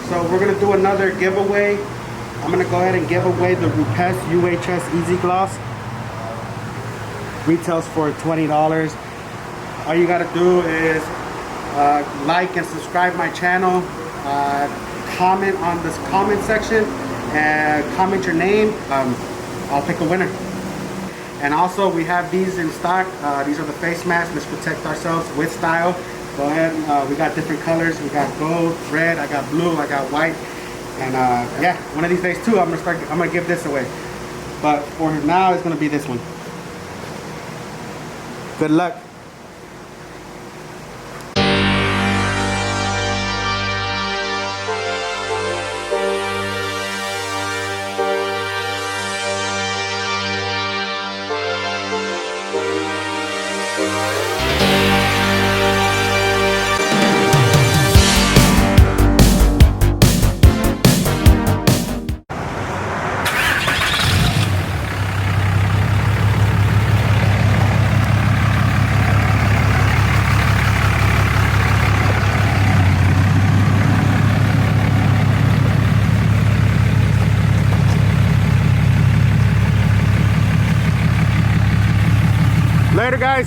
So we're gonna do another giveaway. I'm gonna go ahead and give away the Rupes UHS Easy Gloss. Retails for $20. All you gotta do is like and subscribe my channel, comment on this comment section, and comment your name. I'll pick a winner. And also we have these in stock. These are the face masks. Let's protect ourselves with style. Go ahead. We got different colors. We got gold, red. I got blue. I got white. And yeah, one of these days too, I'm gonna give this away. But for now, it's gonna be this one. Good luck. Later, guys.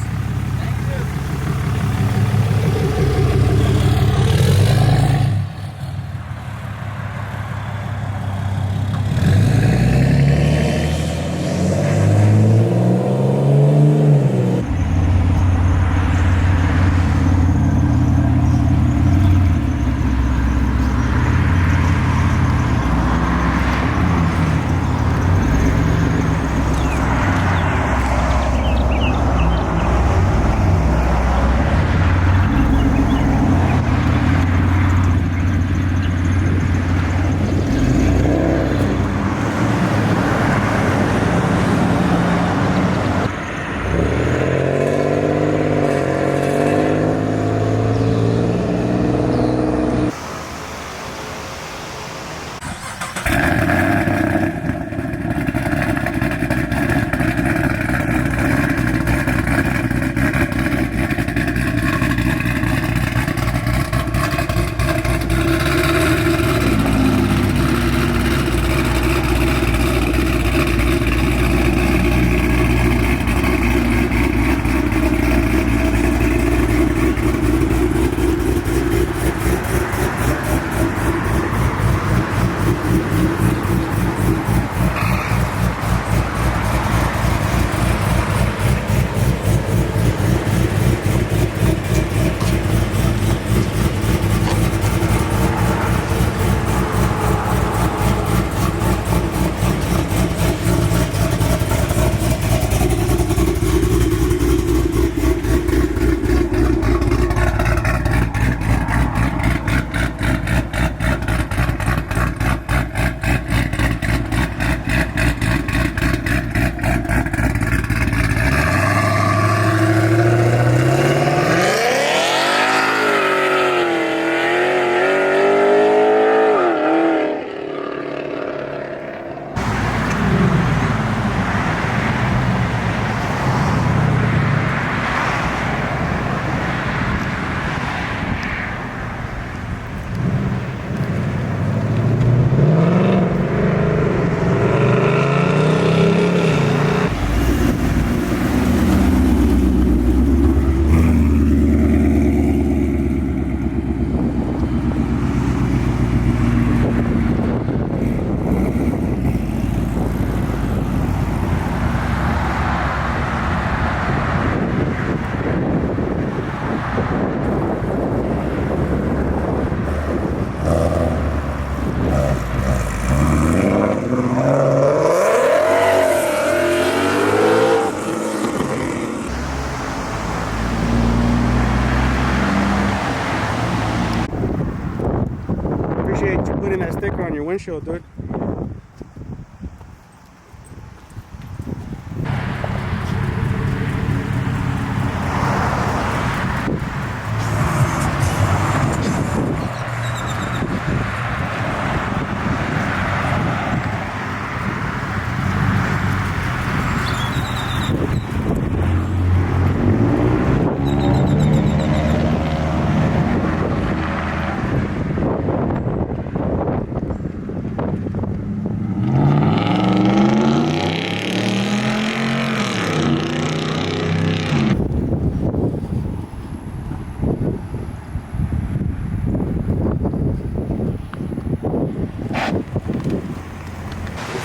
Putting that sticker on your windshield, dude.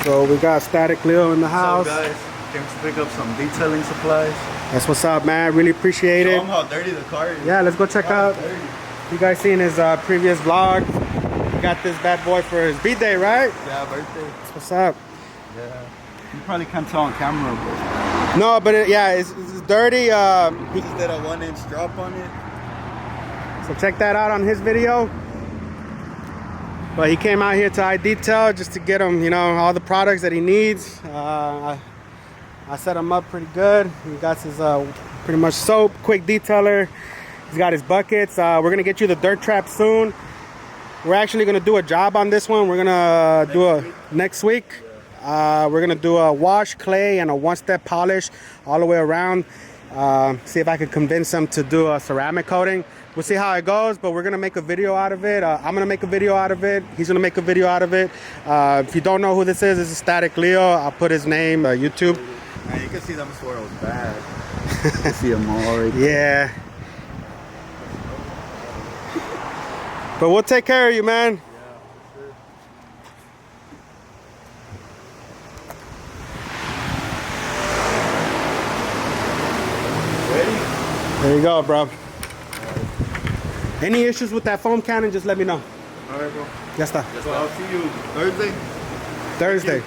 So we got StatikLeo in the house. What's up, guys? Came to pick up some detailing supplies. That's what's up, man. Really appreciate it. Show them how dirty the car is. Yeah, let's go check out. You guys seen his previous vlog. He got this bad boy for his B-Day, right? Yeah, birthday. That's what's up. Yeah. You probably can't tell on camera, but No, but it's dirty. he just did a 1-inch drop on it. So check that out on his video. But he came out here to I.Detail just to get him, you know, all the products that he needs. I set him up pretty good. He got his pretty much soap, quick detailer. He's got his buckets. We're gonna get you the dirt trap soon. We're actually gonna do a job on this one. We're gonna do next week. We're gonna do a wash, clay, and a one-step polish all the way around. See if I can convince him to do a ceramic coating. We'll see how it goes, but we're gonna make a video out of it. I'm gonna make a video out of it. He's gonna make a video out of it. If you don't know who this is StatikLeo. I'll put his name, YouTube. Man, you can see them swirls bad. You can see them all right. Yeah. But we'll take care of you, man. Yeah, for sure. Ready? There you go, bro. Any issues with that foam cannon, just let me know. All right, bro. Ya está. So I'll see you Thursday. Thursday.